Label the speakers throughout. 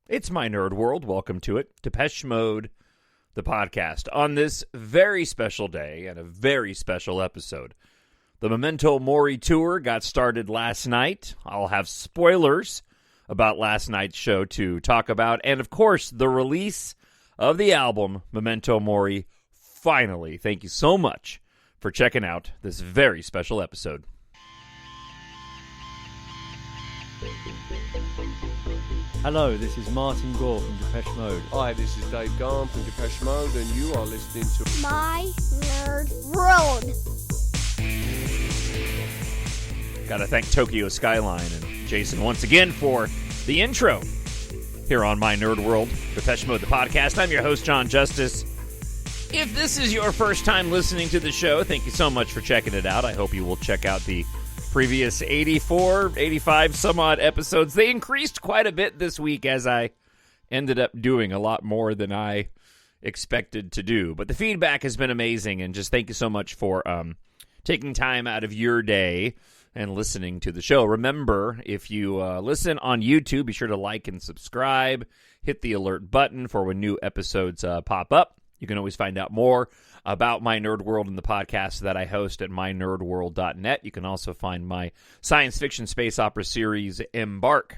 Speaker 1: It's my nerd world. Welcome to it. Depeche Mode, the podcast. On this very special day and a very special episode, the Memento Mori tour got started last night. I'll have spoilers about last night's show to talk about. And, of course, the release of the album, Memento Mori, finally. Thank you so much for checking out this very special episode.
Speaker 2: Hello, this is Martin Gore from Depeche Mode.
Speaker 3: Hi, this is Dave Gahan from Depeche Mode, and you are listening to
Speaker 4: My Nerd World.
Speaker 1: Gotta thank Tokyo Skyline and Jason once again for the intro here on My Nerd World, Depeche Mode, the podcast. I'm your host, Jon Justice. If this is your first time listening to the show, thank you so much for checking it out. I hope you will check out the previous 84, 85 some odd episodes. They increased quite a bit this week as I ended up doing a lot more than I expected to do. But the feedback has been amazing, and just thank you so much for taking time out of your day and listening to the show. Remember, if you listen on YouTube, be sure to like and subscribe. Hit the alert button for when new episodes pop up. You can always find out more about My Nerd World and the podcast that I host at mynerdworld.net. You can also find my science fiction space opera series, EMBARK,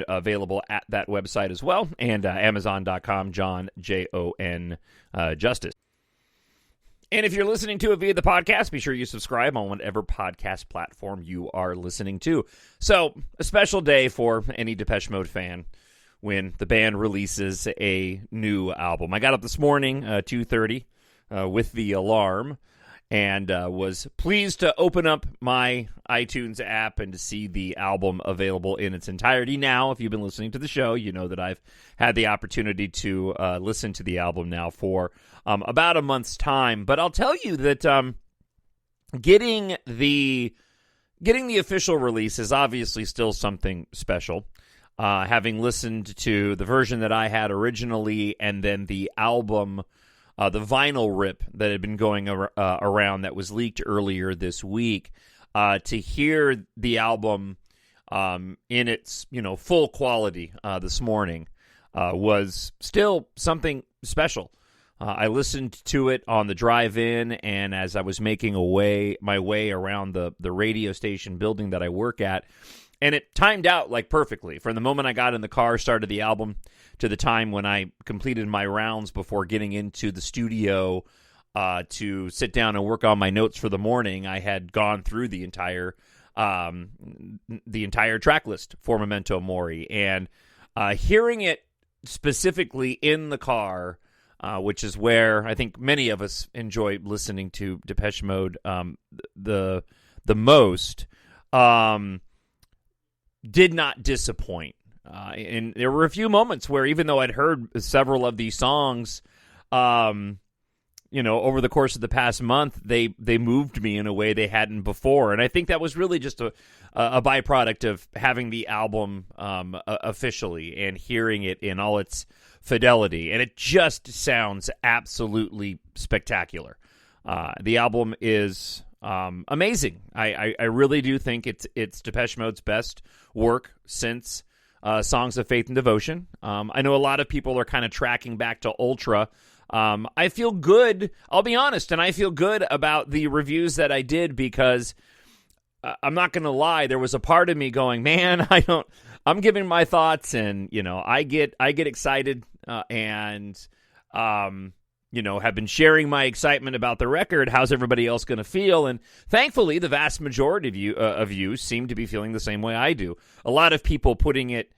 Speaker 1: available at that website as well, and Amazon.com, Jon, Jon Justice. And if you're listening to it via the podcast, be sure you subscribe on whatever podcast platform you are listening to. So, a special day for any Depeche Mode fan when the band releases a new album. I got up this morning, 2:30, with the alarm, and was pleased to open up my iTunes app and to see the album available in its entirety. Now, if you've been listening to the show, you know that I've had the opportunity to listen to the album now for about a month's time. But I'll tell you that getting the official release is obviously still something special. Having listened to the version that I had originally and then the album, the vinyl rip that had been going around that was leaked earlier this week, to hear the album in its full quality this morning was still something special. I listened to it on the drive-in, and as I was making my way around the radio station building that I work at, and it timed out like perfectly. From the moment I got in the car, started the album, to the time when I completed my rounds before getting into the studio to sit down and work on my notes for the morning, I had gone through the entire track list for Memento Mori. And hearing it specifically in the car, which is where I think many of us enjoy listening to Depeche Mode the most, did not disappoint. And there were a few moments where, even though I'd heard several of these songs, over the course of the past month, they moved me in a way they hadn't before. And I think that was really just a byproduct of having the album officially and hearing it in all its fidelity. And it just sounds absolutely spectacular. The album is amazing. I really do think it's Depeche Mode's best work since Songs of Faith and Devotion. I know a lot of people are kind of tracking back to Ultra. I feel good, I'll be honest, and I feel good about the reviews that I did, because I'm not going to lie, there was a part of me going, man, I'm giving my thoughts, and I get excited and have been sharing my excitement about the record. How's everybody else going to feel? And thankfully, the vast majority of you seem to be feeling the same way I do. A lot of people putting it,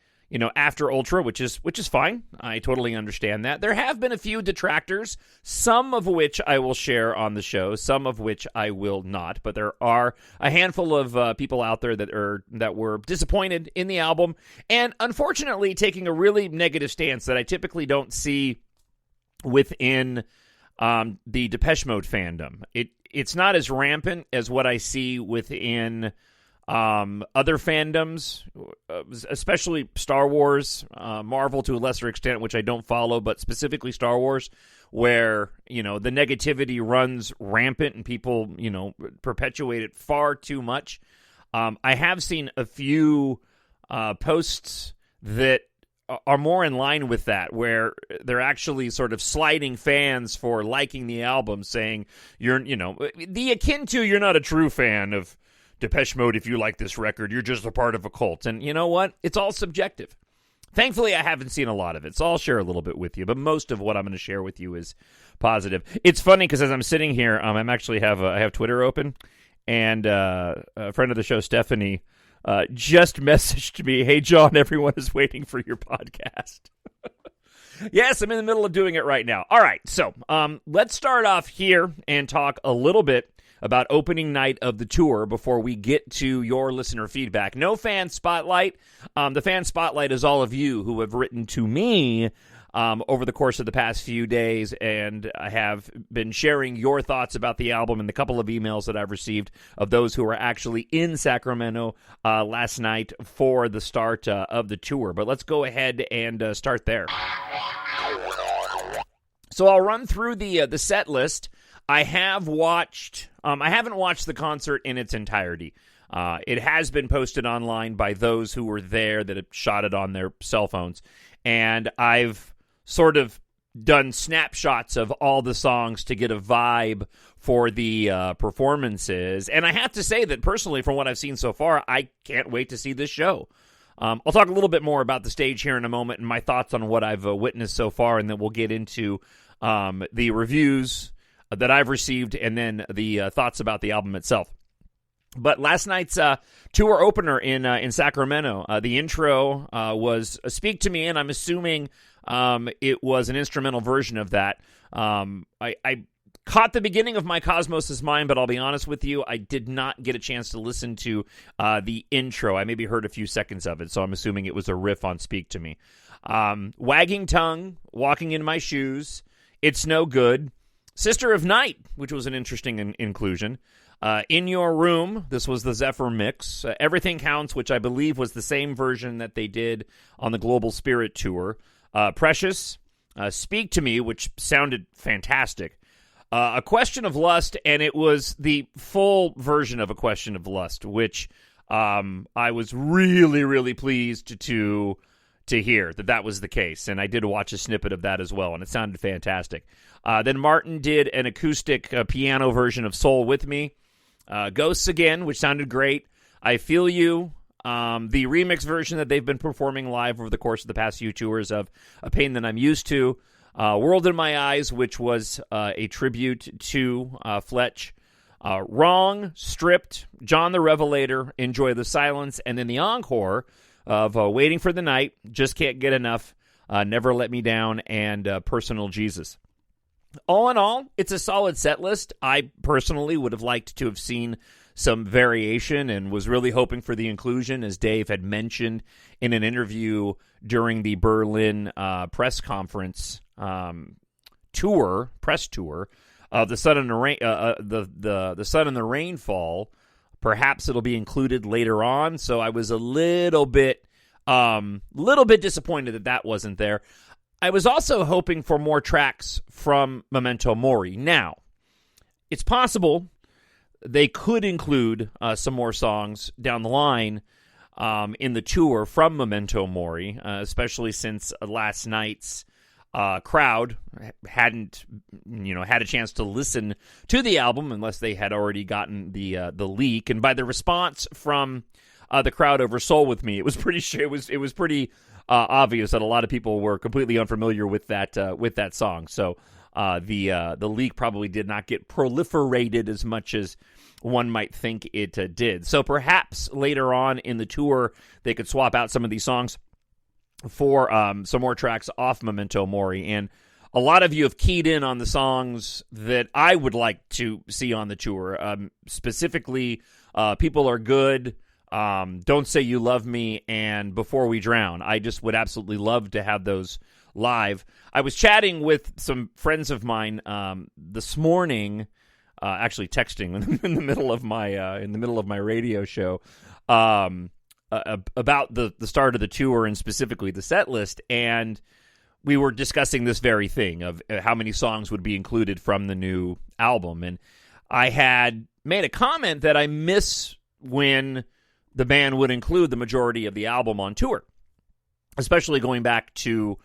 Speaker 1: after Ultra, which is fine. I totally understand that. There have been a few detractors, some of which I will share on the show, some of which I will not. But there are a handful of people out there that were disappointed in the album, and unfortunately taking a really negative stance that I typically don't see within the Depeche Mode fandom. It's not as rampant as what I see within other fandoms, especially Star Wars, Marvel to a lesser extent, which I don't follow, but specifically Star Wars, where, the negativity runs rampant and people, perpetuate it far too much. I have seen a few posts that are more in line with that, where they're actually sort of sliding fans for liking the album, saying you're akin to you're not a true fan of Depeche Mode if you like this record. You're just a part of a cult. And you know what? It's all subjective. Thankfully, I haven't seen a lot of it, so I'll share a little bit with you. But most of what I'm going to share with you is positive. It's funny because as I'm sitting here, I have Twitter open, and a friend of the show, Stephanie, just messaged me, "Hey, John, everyone is waiting for your podcast." Yes, I'm in the middle of doing it right now. All right, so let's start off here and talk a little bit about opening night of the tour before we get to your listener feedback. No fan spotlight. The fan spotlight is all of you who have written to me over the course of the past few days and have been sharing your thoughts about the album and the couple of emails that I've received of those who were actually in Sacramento last night for the start of the tour. But let's go ahead and start there. So I'll run through the set list. I haven't watched the concert in its entirety. It has been posted online by those who were there that have shot it on their cell phones. And I've sort of done snapshots of all the songs to get a vibe for the performances. And I have to say that personally, from what I've seen so far, I can't wait to see this show. I'll talk a little bit more about the stage here in a moment and my thoughts on what I've witnessed so far, and then we'll get into the reviews that I've received, and then the thoughts about the album itself. But last night's tour opener in Sacramento, the intro was Speak to Me, and I'm assuming it was an instrumental version of that. I caught the beginning of My Cosmos Is Mine, but I'll be honest with you, I did not get a chance to listen to the intro. I maybe heard a few seconds of it, so I'm assuming it was a riff on Speak to Me. Wagging Tongue, Walking in My Shoes, It's No Good, Sister of Night, which was an interesting inclusion. In Your Room, this was the Zephyr mix. Everything Counts, which I believe was the same version that they did on the Global Spirit Tour. Precious, Speak to Me, which sounded fantastic. A Question of Lust, and it was the full version of A Question of Lust, which I was really, really pleased to hear that was the case. And I did watch a snippet of that as well, and it sounded fantastic. Then Martin did an acoustic piano version of Soul With Me. Ghosts Again, which sounded great. I Feel You. The remix version that they've been performing live over the course of the past few tours of A Pain That I'm Used To. World in My Eyes, which was a tribute to Fletch. Wrong, Stripped, John the Revelator, Enjoy the Silence, and then the encore of Waiting for the Night, Just Can't Get Enough, Never Let Me Down, and Personal Jesus. All in all, it's a solid set list. I personally would have liked to have seen some variation and was really hoping for the inclusion, as Dave had mentioned in an interview during the Berlin press conference press tour of the Sun and the Rain, the Sun and the Rainfall. Perhaps it'll be included later on. So I was a little bit disappointed that wasn't there. I was also hoping for more tracks from Memento Mori. Now, it's possible they could include some more songs down the line in the tour from Memento Mori, especially since last night's crowd hadn't had a chance to listen to the album unless they had already gotten the leak. And by the response from the crowd over Soul With Me, it was pretty obvious that a lot of people were completely unfamiliar with that song. So the leak probably did not get proliferated as much as one might think it did. So perhaps later on in the tour, they could swap out some of these songs for some more tracks off Memento Mori. And a lot of you have keyed in on the songs that I would like to see on the tour. Specifically, People Are Good, Don't Say You Love Me, and Before We Drown. I just would absolutely love to have those live. I was chatting with some friends of mine this morning, actually texting in the middle of my radio show, about the start of the tour and specifically the set list, and we were discussing this very thing of how many songs would be included from the new album. And I had made a comment that I miss when the band would include the majority of the album on tour. especially going back to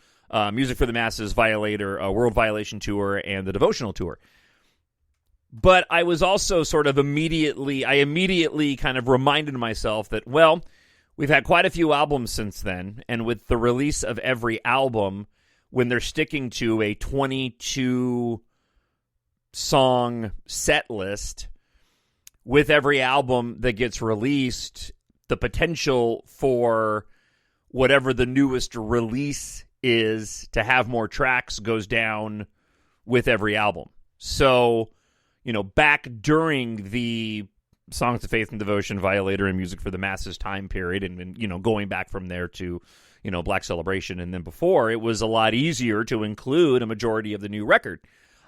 Speaker 1: Music for the Masses, Violator, World Violation Tour, and the Devotional Tour. But I was also sort of immediately kind of reminded myself that, well, we've had quite a few albums since then, and with the release of every album, when they're sticking to a 22-song set list, with every album that gets released, the potential for whatever the newest release is to have more tracks goes down with every album. So, back during the Songs of Faith and Devotion, Violator, and Music for the Masses time period, and going back from there to, Black Celebration, and then before, it was a lot easier to include a majority of the new record.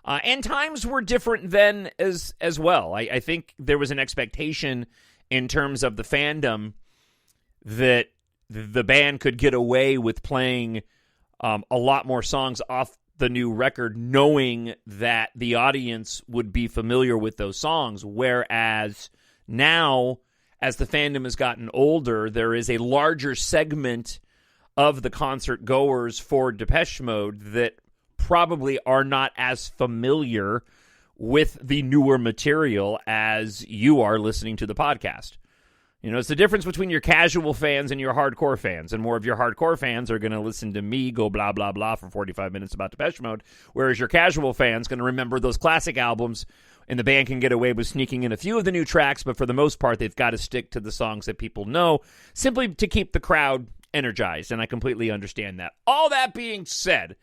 Speaker 1: And times were different then as well. I think there was an expectation in terms of the fandom that the band could get away with playing a lot more songs off the new record, knowing that the audience would be familiar with those songs, whereas now, as the fandom has gotten older, there is a larger segment of the concert goers for Depeche Mode that probably are not as familiar with the newer material as you are listening to the podcast. It's the difference between your casual fans and your hardcore fans, and more of your hardcore fans are going to listen to me go blah, blah, blah for 45 minutes about Depeche Mode, whereas your casual fans going to remember those classic albums, and the band can get away with sneaking in a few of the new tracks, but for the most part, they've got to stick to the songs that people know, simply to keep the crowd energized, and I completely understand that. All that being said,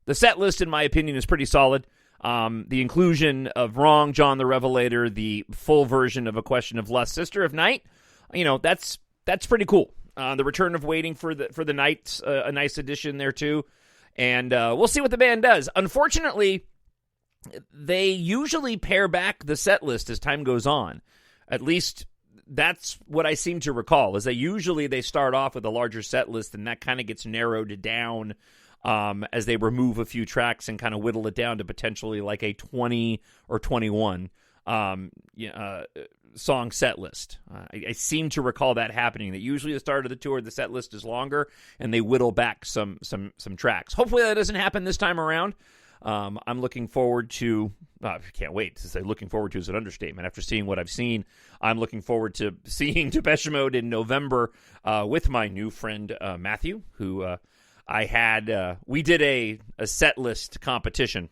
Speaker 1: the set list, in my opinion, is pretty solid. The inclusion of Wrong, John the Revelator, the full version of A Question of Lust, Sister of Night, that's pretty cool. The return of Waiting for the Night, a nice addition there too, and we'll see what the band does. Unfortunately, they usually pare back the set list as time goes on. At least that's what I seem to recall. Is that usually they start off with a larger set list, and that kind of gets narrowed down as they remove a few tracks and kind of whittle it down to potentially like a 20 or 21 song set list. I seem to recall that happening. That usually the start of the tour, the set list is longer, and they whittle back some tracks. Hopefully that doesn't happen this time around. I'm looking forward to. I can't wait to say looking forward to is an understatement. After seeing what I've seen, I'm looking forward to seeing Depeche Mode in November with my new friend Matthew, who I had. We did a set list competition.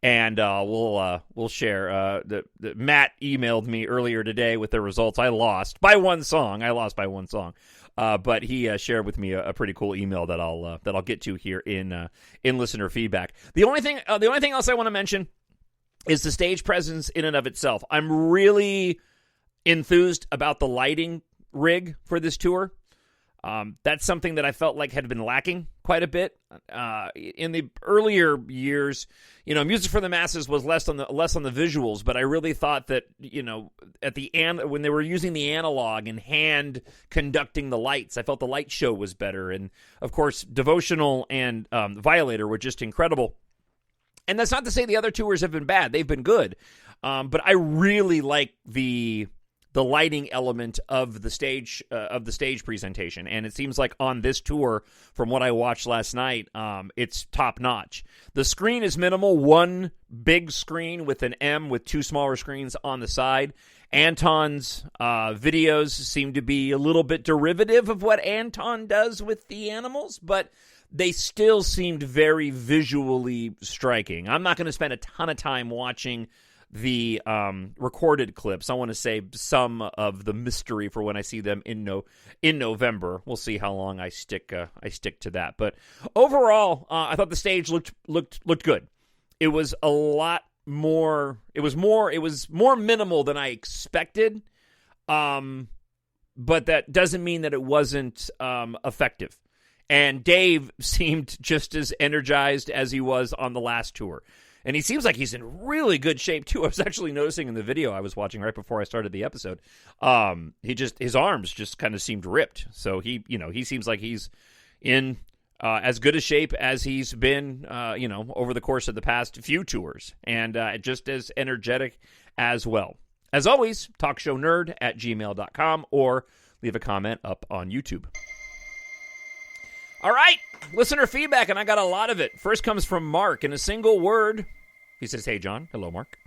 Speaker 1: And we'll share. Matt emailed me earlier today with the results. I lost by one song. But he shared with me a pretty cool email that I'll get to here in listener feedback. The only thing else I want to mention is the stage presence in and of itself. I'm really enthused about the lighting rig for this tour. That's something that I felt like had been lacking quite a bit in the earlier years. Music for the Masses was less on the visuals, but I really thought that at the end when they were using the analog and hand conducting the lights, I felt the light show was better. And of course, Devotional and Violator were just incredible. And that's not to say the other tours have been bad; they've been good. But I really like the lighting element of the stage presentation, and it seems like on this tour, from what I watched last night, it's top notch. The screen is minimal, one big screen with an M with two smaller screens on the side. Anton's videos seem to be a little bit derivative of what Anton does with the animals, but they still seemed very visually striking. I'm not going to spend a ton of time watching the recorded clips. I want to save some of the mystery for when I see them in November. We'll see how long I stick to that. But overall, I thought the stage looked good. It was a lot more. It was more minimal than I expected. But that doesn't mean that it wasn't effective. And Dave seemed just as energized as he was on the last tour. And he seems like he's in really good shape, too. I was actually noticing in the video I was watching right before I started the episode, his arms just kind of seemed ripped. So he seems like he's in as good a shape as he's been, over the course of the past few tours, and just as energetic as well. As always, TalkShowNerd@gmail.com or leave a comment up on YouTube. All right, listener feedback, and I got a lot of it. First comes from Mark. In a single word, he says, hey, John. Hello, Mark.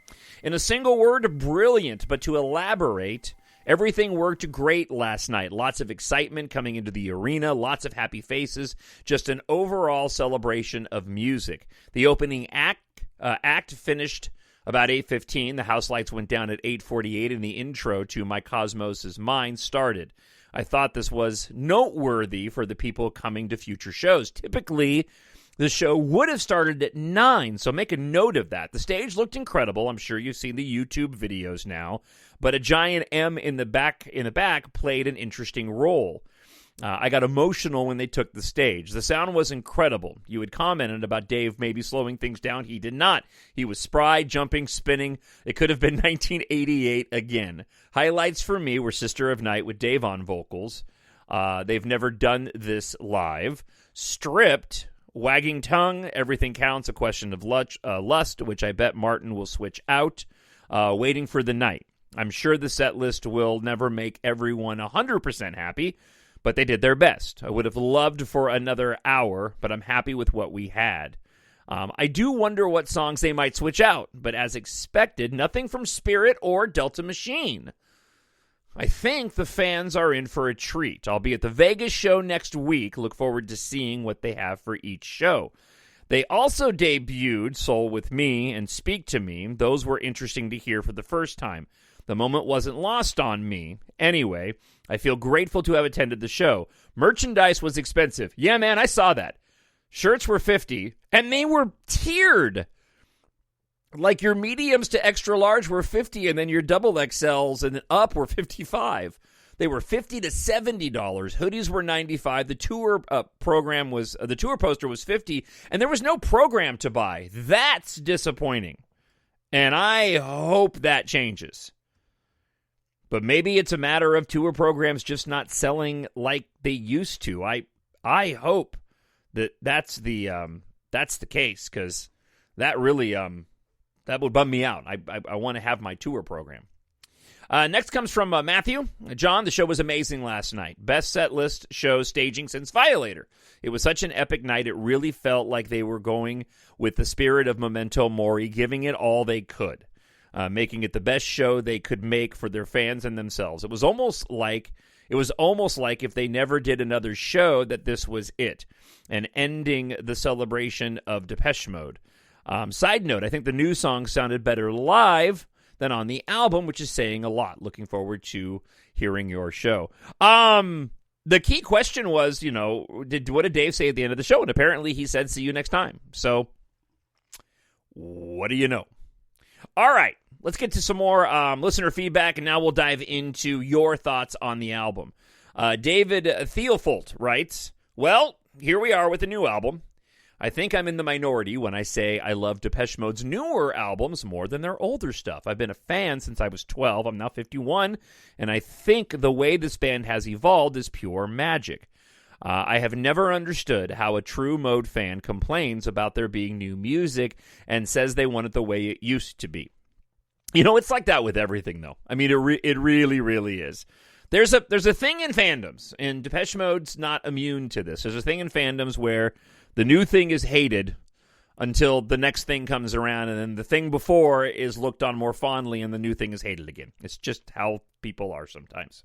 Speaker 1: In a single word, brilliant, but to elaborate, everything worked great last night. Lots of excitement coming into the arena, lots of happy faces, just an overall celebration of music. The opening act finished about 8:15. The house lights went down at 8:48, and the intro to My Cosmos' Mind started. I thought this was noteworthy for the people coming to future shows. Typically, the show would have started at 9, so make a note of that. The stage looked incredible. I'm sure you've seen the YouTube videos now, but a giant M in the back played an interesting role. I got emotional when they took the stage. The sound was incredible. You had commented about Dave maybe slowing things down. He did not. He was spry, jumping, spinning. It could have been 1988 again. Highlights for me were Sister of Night with Dave on vocals. They've never done this live. Stripped, Wagging Tongue, Everything Counts, A Question of Lust, which I bet Martin will switch out. Waiting for the Night. I'm sure the set list will never make everyone 100% happy, but they did their best. I would have loved for another hour, but I'm happy with what we had. I do wonder what songs they might switch out, but as expected, nothing from Spirit or Delta Machine. I think the fans are in for a treat. I'll be at the Vegas show next week. Look forward to seeing what they have for each show. They also debuted Soul With Me and Speak to Me. Those were interesting to hear for the first time. The moment wasn't lost on me. Anyway, I feel grateful to have attended the show. Merchandise was expensive. Yeah, man, I saw that. Shirts were $50, and they were tiered. Like your mediums to extra large were $50, and then your double XLs and up were $55. They were $50 to $70. Hoodies were $95. The tour the tour poster was $50, and there was no program to buy. That's disappointing, and I hope that changes. But maybe it's a matter of tour programs just not selling like they used to. I hope that's the case, because that really that would bum me out. I want to have my tour program. Next comes from Matthew. John, the show was amazing last night. Best set list show staging since Violator. It was such an epic night. It really felt like they were going with the spirit of Memento Mori, giving it all they could. Making it the best show they could make for their fans and themselves. It was almost like if they never did another show, that this was it, and ending the celebration of Depeche Mode. Side note, I think the new song sounded better live than on the album, which is saying a lot. Looking forward to hearing your show. The key question was, what did Dave say at the end of the show? And apparently he said, see you next time. So, what do you know? All right, let's get to some more listener feedback, and now we'll dive into your thoughts on the album. David Theofolt writes, well, here we are with the new album. I think I'm in the minority when I say I love Depeche Mode's newer albums more than their older stuff. I've been a fan since I was 12. I'm now 51, and I think the way this band has evolved is pure magic. I have never understood how a true Mode fan complains about there being new music and says they want it the way it used to be. It's like that with everything, though. I mean, it really, really is. There's a thing in fandoms, and Depeche Mode's not immune to this. There's a thing in fandoms where the new thing is hated until the next thing comes around, and then the thing before is looked on more fondly, and the new thing is hated again. It's just how people are sometimes.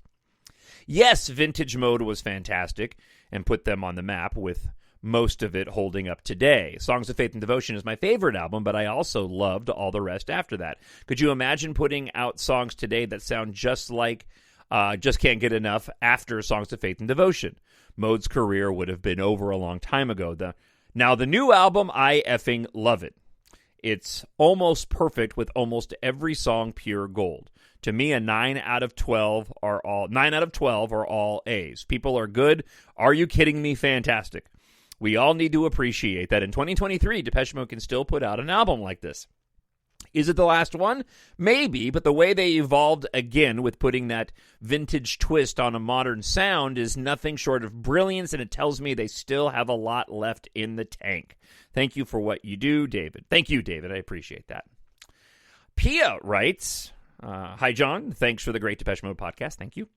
Speaker 1: Yes, Vintage Mode was fantastic and put them on the map, with most of it holding up today. Songs of Faith and Devotion is my favorite album, but I also loved all the rest after that. Could you imagine putting out songs today that sound just like Just Can't Get Enough after Songs of Faith and Devotion? Mode's career would have been over a long time ago. Now, the new album, I effing love it. It's almost perfect, with almost every song pure gold. To me, a 9 out of 12 are all A's. People are good. Are you kidding me? Fantastic. We all need to appreciate that in 2023, Depeche Mode can still put out an album like this. Is it the last one? Maybe, but the way they evolved again with putting that vintage twist on a modern sound is nothing short of brilliance, and it tells me they still have a lot left in the tank. Thank you for what you do, David. Thank you, David. I appreciate that. Pia writes, hi, John. Thanks for the great Depeche Mode podcast. Thank you.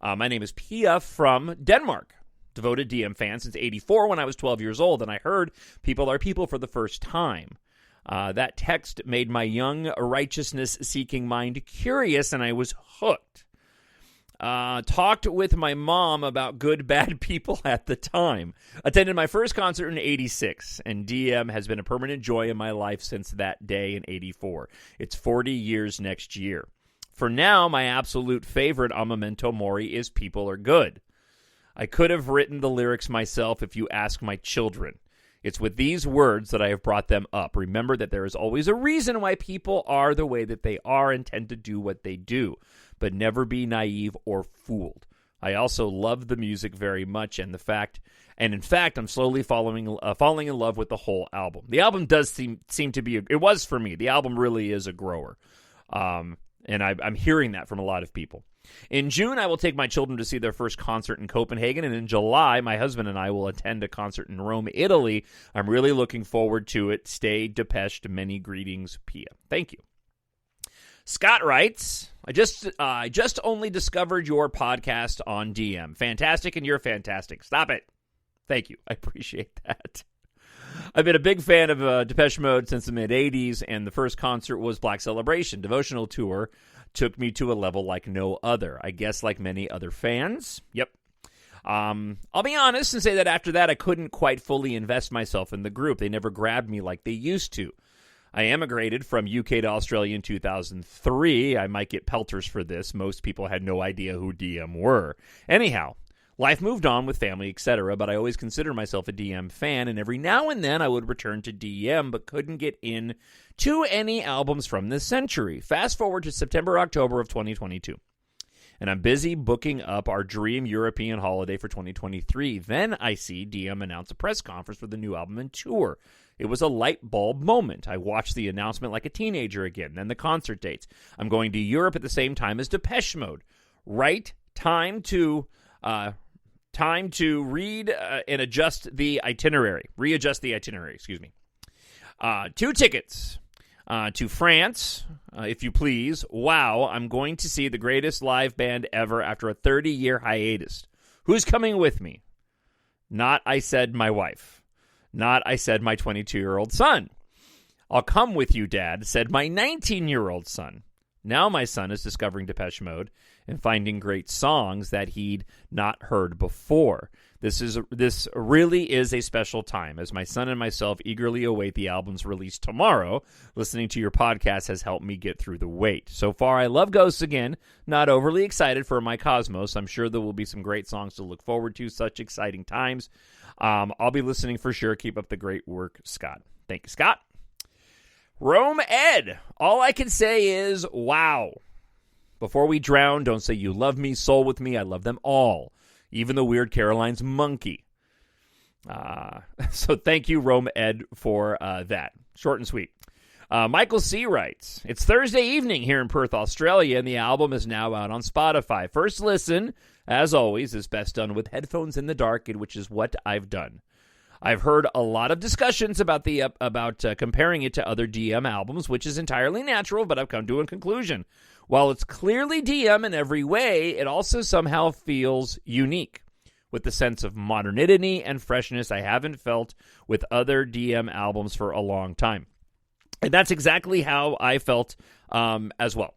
Speaker 1: My name is Pia from Denmark. Devoted DM fan since 84 when I was 12 years old, and I heard People Are People for the first time. That text made my young, righteousness-seeking mind curious, and I was hooked. Talked with my mom about good, bad people at the time. Attended my first concert in 86, and DM has been a permanent joy in my life since that day in 84. It's 40 years next year. For now, my absolute favorite on Memento Mori is People Are Good. I could have written the lyrics myself if you ask my children. It's with these words that I have brought them up. Remember that there is always a reason why people are the way that they are and tend to do what they do, but never be naive or fooled. I also love the music very much, and in fact, I'm slowly falling in love with the whole album. The album does seem to be, it was for me. The album really is a grower, and I'm hearing that from a lot of people. In June, I will take my children to see their first concert in Copenhagen, and in July, my husband and I will attend a concert in Rome, Italy. I'm really looking forward to it. Stay Depeche. Many greetings, Pia. Thank you. Scott writes, I just only discovered your podcast on DM. Fantastic, and you're fantastic. Stop it. Thank you. I appreciate that. I've been a big fan of Depeche Mode since the mid-'80s, and the first concert was Black Celebration. Devotional Tour took me to a level like no other. I guess like many other fans. Yep. I'll be honest and say that after that, I couldn't quite fully invest myself in the group. They never grabbed me like they used to. I emigrated from UK to Australia in 2003. I might get pelters for this. Most people had no idea who DM were. Anyhow, life moved on with family, etc., but I always considered myself a DM fan, and every now and then I would return to DM, but couldn't get in to any albums from this century. Fast forward to September, October of 2022, and I'm busy booking up our dream European holiday for 2023. Then I see DM announce a press conference for the new album and tour. It was a light bulb moment. I watched the announcement like a teenager again, then the concert dates. I'm going to Europe at the same time as Depeche Mode. Right? Time to read and adjust the itinerary. Readjust the itinerary, excuse me. 2 tickets to France, if you please. Wow, I'm going to see the greatest live band ever after a 30-year hiatus. Who's coming with me? Not, I said, my wife. Not, I said, my 22-year-old son. I'll come with you, Dad, said my 19-year-old son. Now my son is discovering Depeche Mode and finding great songs that he'd not heard before. This really is a special time, as my son and myself eagerly await the album's release tomorrow. Listening to your podcast has helped me get through the wait. So far, I love Ghosts again. Not overly excited for My Cosmos. I'm sure there will be some great songs to look forward to. Such exciting times. I'll be listening for sure. Keep up the great work, Scott. Thank you, Scott. Rome Ed. All I can say is, wow. Before we drown, don't say you love me, soul with me. I love them all. Even the weird Caroline's monkey. So thank you, Rome Ed, for that. Short and sweet. Michael C. writes, it's Thursday evening here in Perth, Australia, and the album is now out on Spotify. First listen, as always, is best done with headphones in the dark, which is what I've done. I've heard a lot of discussions about comparing it to other DM albums, which is entirely natural, but I've come to a conclusion. While it's clearly DM in every way, it also somehow feels unique, with the sense of modernity and freshness I haven't felt with other DM albums for a long time. And that's exactly how I felt as well.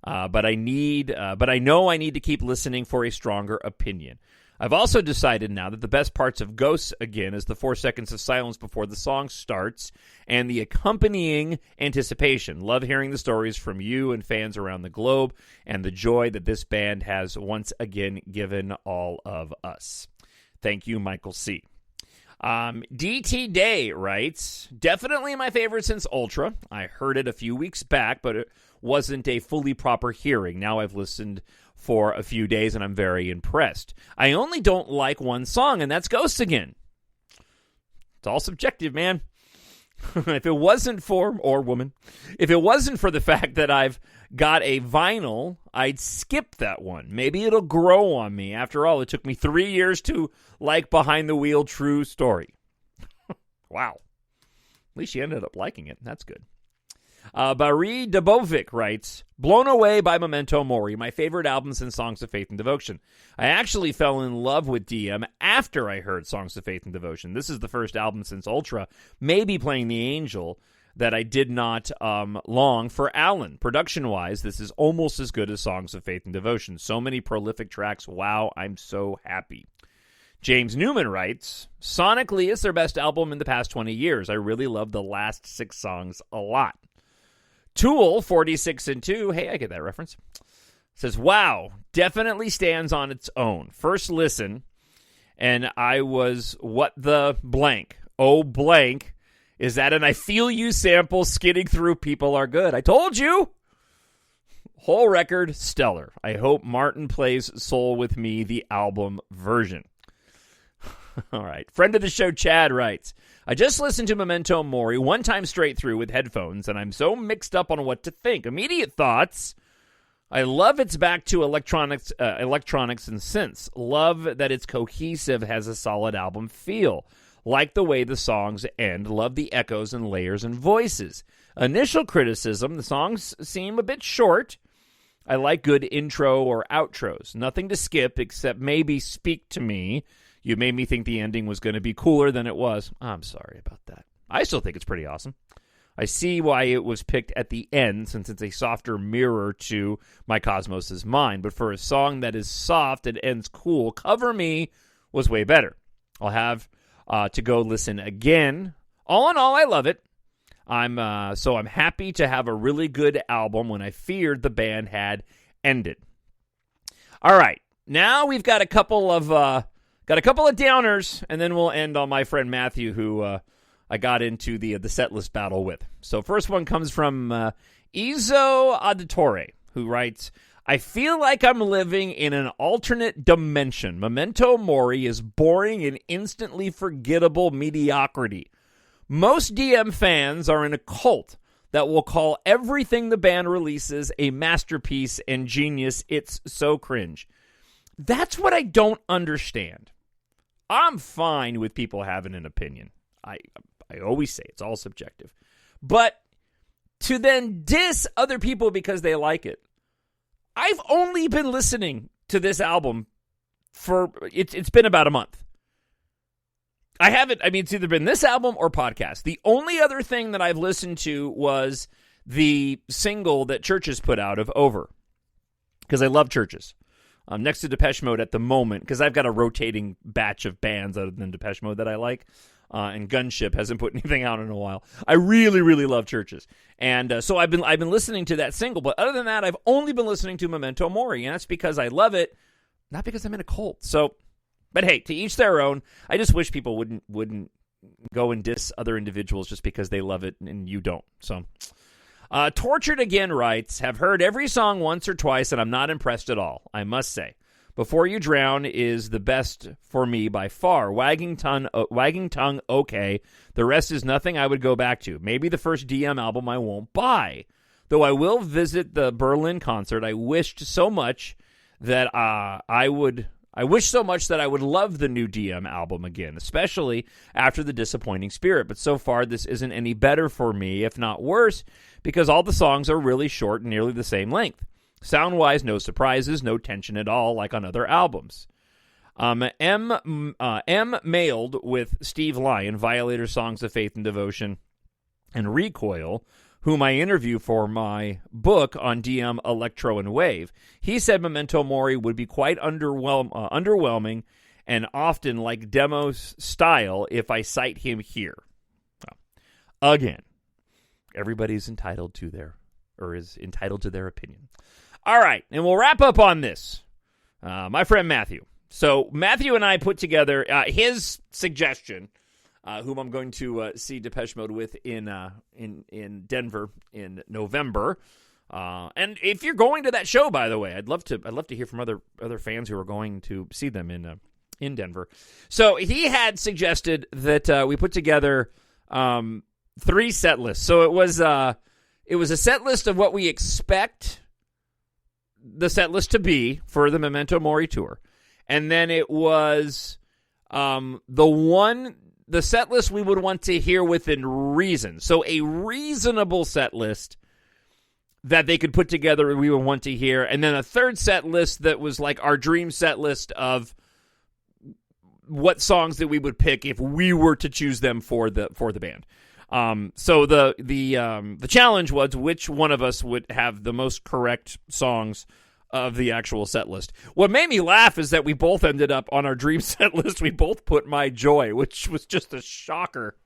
Speaker 1: But I know I need to keep listening for a stronger opinion. I've also decided now that the best parts of Ghosts Again is the 4 seconds of silence before the song starts and the accompanying anticipation. Love hearing the stories from you and fans around the globe and the joy that this band has once again given all of us. Thank you, Michael C. DT Day writes, definitely my favorite since Ultra. I heard it a few weeks back, but it wasn't a fully proper hearing. Now I've listened for a few days, and I'm very impressed. I only don't like one song, and that's Ghosts Again. It's all subjective, man. If it wasn't for, or woman, if it wasn't for the fact that I've got a vinyl, I'd skip that one. Maybe it'll grow on me. After all, it took me 3 years to like Behind the Wheel. True story. Wow. At least you ended up liking it. That's good. Barry Debovic writes, blown away by Memento Mori, my favorite album since Songs of Faith and Devotion. I actually fell in love with DM after I heard Songs of Faith and Devotion. This is the first album since Ultra, maybe Playing the Angel, that I did not long for Alan. Production-wise, this is almost as good as Songs of Faith and Devotion. So many prolific tracks. Wow, I'm so happy. James Newman writes, sonically, it's their best album in the past 20 years. I really love the last 6 songs a lot. Tool, 46 and 2, hey, I get that reference, says, wow, definitely stands on its own. First listen, and I was, what the blank? Oh, blank. Is that an I Feel You sample skidding through People Are Good? I told you! Whole record, stellar. I hope Martin plays Soul with Me, the album version. All right. Friend of the show, Chad, writes, I just listened to Memento Mori one time straight through with headphones, and I'm so mixed up on what to think. Immediate thoughts. I love it's back to electronics and synths. Love that it's cohesive, has a solid album feel. Like the way the songs end. Love the echoes and layers and voices. Initial criticism, the songs seem a bit short. I like good intro or outros. Nothing to skip except maybe Speak to Me. You made me think the ending was going to be cooler than it was. I'm sorry about that. I still think it's pretty awesome. I see why it was picked at the end, since it's a softer mirror to My Cosmos Is Mine. But for a song that is soft and ends cool, Cover Me was way better. I'll have to go listen again. All in all, I love it. I'm happy to have a really good album when I feared the band had ended. All right, now we've got a couple of downers, and then we'll end on my friend Matthew, who I got into the set list battle with. So first one comes from Izo Auditore, who writes, I feel like I'm living in an alternate dimension. Memento Mori is boring and instantly forgettable mediocrity. Most DM fans are in a cult that will call everything the band releases a masterpiece and genius. It's so cringe. That's what I don't understand. I'm fine with people having an opinion. I always say it's all subjective. But to then diss other people because they like it. I've only been listening to this album for, it's been about a month. It's either been this album or podcast. The only other thing that I've listened to was the single that Churches put out of Over. Because I love Churches. Next to Depeche Mode at the moment, because I've got a rotating batch of bands other than Depeche Mode that I like. And Gunship hasn't put anything out in a while. I really, really love Churches. And so I've been listening to that single. But other than that, I've only been listening to Memento Mori. And that's because I love it, not because I'm in a cult. So, but hey, to each their own. I just wish people wouldn't go and diss other individuals just because they love it and you don't. So, Tortured Again writes, have heard every song once or twice and I'm not impressed at all, I must say. Before You Drown is the best for me by far. Wagging Tongue, okay. The rest is nothing I would go back to. Maybe the first DM album I won't buy. Though I will visit the Berlin concert, I wished so much that I would love the new DM album again, especially after the Disappointing Spirit. But so far, this isn't any better for me, if not worse, because all the songs are really short and nearly the same length. Sound-wise, no surprises, no tension at all, like on other albums. M mailed with Steve Lyon, Violator, Songs of Faith and Devotion, and Recoil, whom I interview for my book on DM, Electro, and Wave. He said Memento Mori would be quite underwhelming and often like demo style if I cite him here. Again, everybody's entitled to their opinion. All right, and we'll wrap up on this. My friend Matthew. So Matthew and I put together his suggestion, whom I'm going to see Depeche Mode with in Denver in November. And if you're going to that show, by the way, I'd love to hear from other fans who are going to see them in Denver. So he had suggested that we put together 3 set lists. So it was a set list of what we expect the set list to be for the Memento Mori tour. And then it was the one the set list we would want to hear within reason. So a reasonable set list that they could put together we would want to hear. And then a third set list that was like our dream set list of what songs that we would pick if we were to choose them for the band. So the challenge was which one of us would have the most correct songs of the actual set list. What made me laugh is that we both ended up on our dream set list. We both put My Joy, which was just a shocker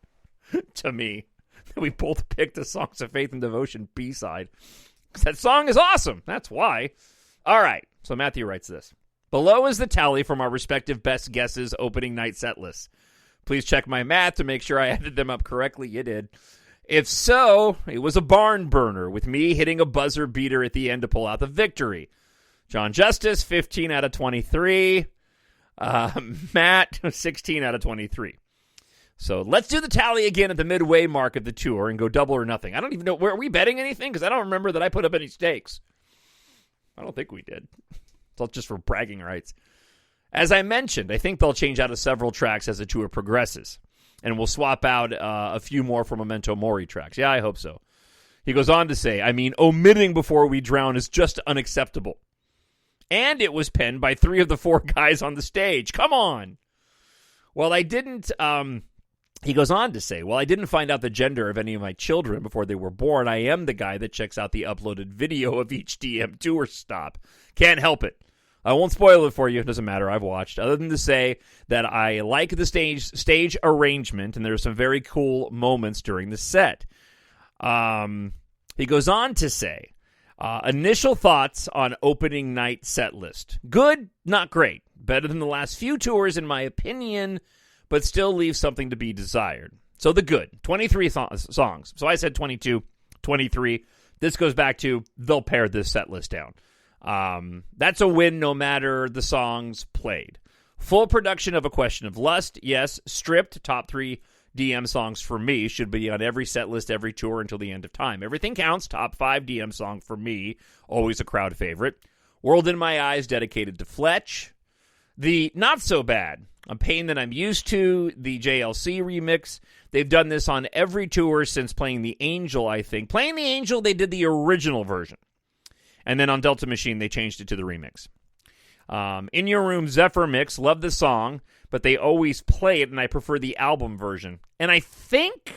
Speaker 1: to me that we both picked the Songs of Faith and Devotion B-side. That song is awesome. That's why. All right. So Matthew writes this. Below is the tally from our respective best guesses opening night set lists. Please check my math to make sure I added them up correctly. You did. If so, it was a barn burner with me hitting a buzzer beater at the end to pull out the victory. Jon Justice, 15 out of 23. Matt, 16 out of 23. So let's do the tally again at the midway mark of the tour and go double or nothing. I don't even know. Are we betting anything? Because I don't remember that I put up any stakes. I don't think we did. It's all just for bragging rights. As I mentioned, I think they'll change out of several tracks as the tour progresses. And we'll swap out a few more from Memento Mori tracks. Yeah, I hope so. He goes on to say, omitting Before We Drown is just unacceptable. And it was penned by 3 of the 4 guys on the stage. Come on. Well, I didn't, he goes on to say, I didn't find out the gender of any of my children before they were born. I am the guy that checks out the uploaded video of each DM tour stop. Can't help it. I won't spoil it for you. It doesn't matter. I've watched. Other than to say that I like the stage arrangement, and there's some very cool moments during the set. He goes on to say, initial thoughts on opening night set list. Good, not great. Better than the last few tours, in my opinion, but still leaves something to be desired. So the good, 23 songs. So I said 22, 23. This goes back to they'll pare this set list down. That's a win no matter the songs played. Full production of A Question of Lust, yes. Stripped, top 3 DM songs for me, should be on every set list, every tour until the end of time. Everything Counts, top 5 DM song for me, always a crowd favorite. World in My Eyes, dedicated to Fletch. The Not So Bad, A Pain That I'm Used To, the JLC remix. They've done this on every tour since Playing the Angel, I think. Playing the Angel, they did the original version. And then on Delta Machine, they changed it to the remix. In Your Room, Zephyr Mix, love the song, but they always play it, and I prefer the album version. And I think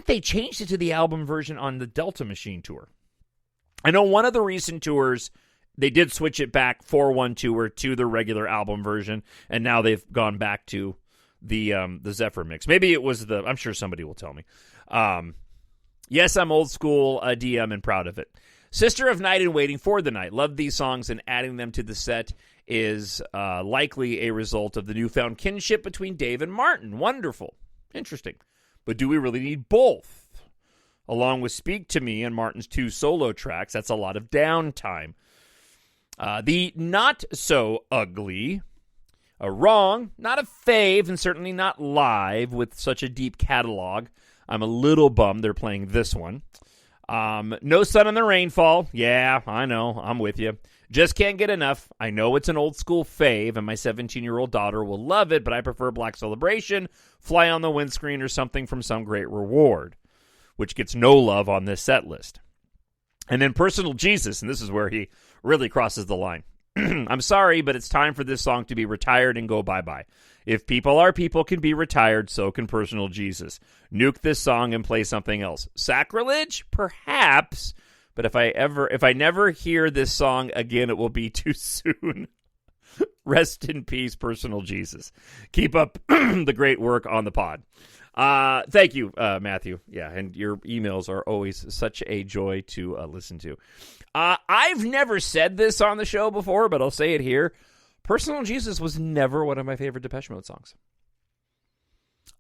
Speaker 1: they changed it to the album version on the Delta Machine tour. I know one of the recent tours, they did switch it back for one tour to the regular album version, and now they've gone back to the Zephyr Mix. Maybe it was I'm sure somebody will tell me. Yes, I'm old school DM and proud of it. Sister of Night and Waiting for the Night. Love these songs, and adding them to the set is likely a result of the newfound kinship between Dave and Martin. Wonderful. Interesting. But do we really need both? Along with Speak to Me and Martin's 2 solo tracks, that's a lot of downtime. The Not So Ugly, a wrong, not a fave, and certainly not live with such a deep catalog. I'm a little bummed they're playing this one. No Sun in the Rainfall. Yeah, I know. I'm with you. Just Can't Get Enough. I know it's an old school fave, and my 17-year-old daughter will love it, but I prefer Black Celebration, Fly on the Windscreen, or something from Some Great Reward, which gets no love on this set list. And then Personal Jesus, and this is where he really crosses the line. I'm sorry, but it's time for this song to be retired and go bye-bye. If People Are People can be retired, so can Personal Jesus. Nuke this song and play something else. Sacrilege? Perhaps. But if I never hear this song again, it will be too soon. Rest in peace, Personal Jesus. Keep up the great work on the pod. Thank you, Matthew. Yeah, and your emails are always such a joy to listen to. I've never said this on the show before, but I'll say it here. Personal Jesus was never one of my favorite Depeche Mode songs.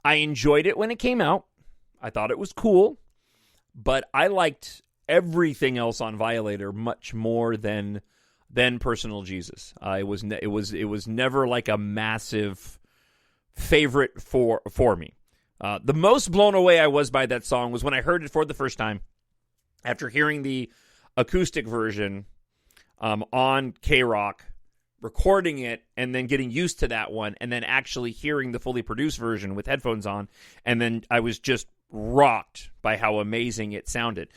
Speaker 1: I enjoyed it when it came out. I thought it was cool, but I liked everything else on Violator much more than Personal Jesus. It was never like a massive favorite for me. The most blown away I was by that song was when I heard it for the first time after hearing the acoustic version on K-Rock recording it and then getting used to that one and then actually hearing the fully produced version with headphones on, and then I was just rocked by how amazing it sounded.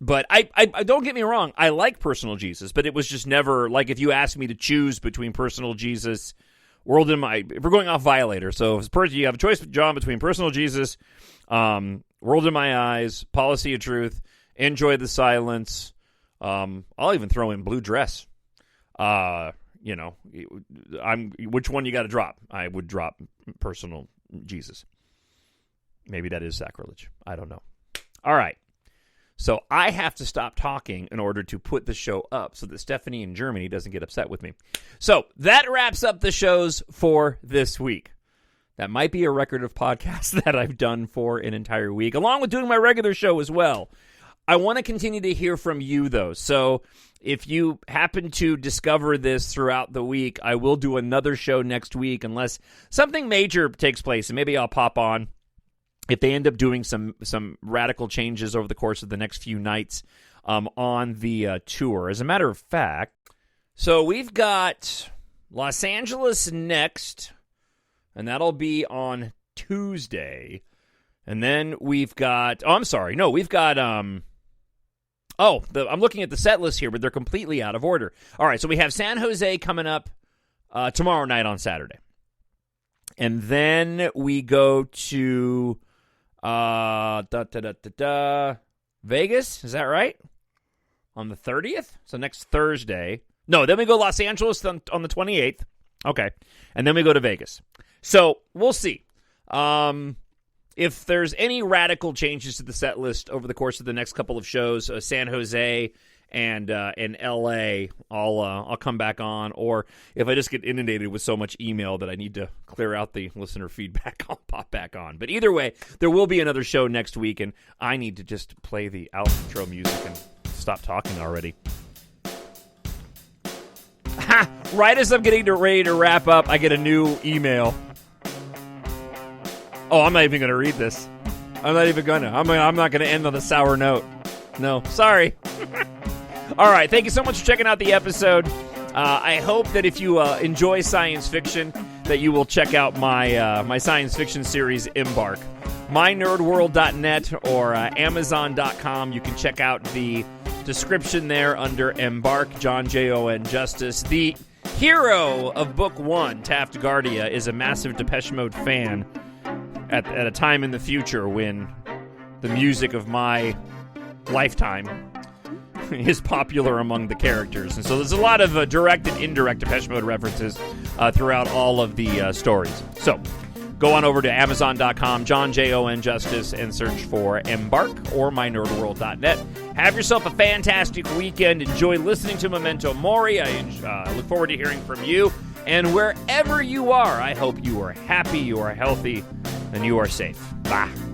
Speaker 1: But I don't get me wrong, I like Personal Jesus, but it was just never, like, if you asked me to choose between Personal Jesus, World in My, if we're going off Violator, so if you have a choice, John, between Personal Jesus, World in My Eyes, Policy of Truth, Enjoy the Silence, I'll even throw in Blue Dress. Which one you got to drop? I would drop Personal Jesus. Maybe that is sacrilege. I don't know. All right. So I have to stop talking in order to put the show up so that Stephanie in Germany doesn't get upset with me. So that wraps up the shows for this week. That might be a record of podcasts that I've done for an entire week, along with doing my regular show as well. I want to continue to hear from you, though. So if you happen to discover this throughout the week, I will do another show next week unless something major takes place, and maybe I'll pop on if they end up doing some radical changes over the course of the next few nights on the tour. As a matter of fact, so we've got Los Angeles next, and that'll be on Tuesday. And then we've got, I'm looking at the set list here, but they're completely out of order. All right, so we have San Jose coming up tomorrow night on Saturday. And then we go to Vegas, is that right? On the 30th? So next Thursday. No, then we go Los Angeles on the 28th. Okay. And then we go to Vegas. So we'll see. If there's any radical changes to the set list over the course of the next couple of shows, San Jose and in L.A., I'll come back on. Or if I just get inundated with so much email that I need to clear out the listener feedback, I'll pop back on. But either way, there will be another show next week, and I need to just play the outro music and stop talking already. Right as I'm getting ready to wrap up, I get a new email. Oh, I'm not even going to read this. I'm not even going to. I'm not going to end on a sour note. No, sorry. All right, thank you so much for checking out the episode. I hope that if you enjoy science fiction, that you will check out my science fiction series, EMBARK. MyNerdWorld.net or Amazon.com. You can check out the description there under EMBARK, Jon Justice. The hero of Book 1, Taft Guardia, is a massive Depeche Mode fan at a time in the future when the music of my lifetime is popular among the characters. And so there's a lot of direct and indirect Depeche Mode references throughout all of the stories. So go on over to Amazon.com, Jon Justice, and search for EMBARK or MyNerdWorld.net. Have yourself a fantastic weekend. Enjoy listening to Memento Mori. I look forward to hearing from you. And wherever you are, I hope you are happy, you are healthy, and you are safe. Bye.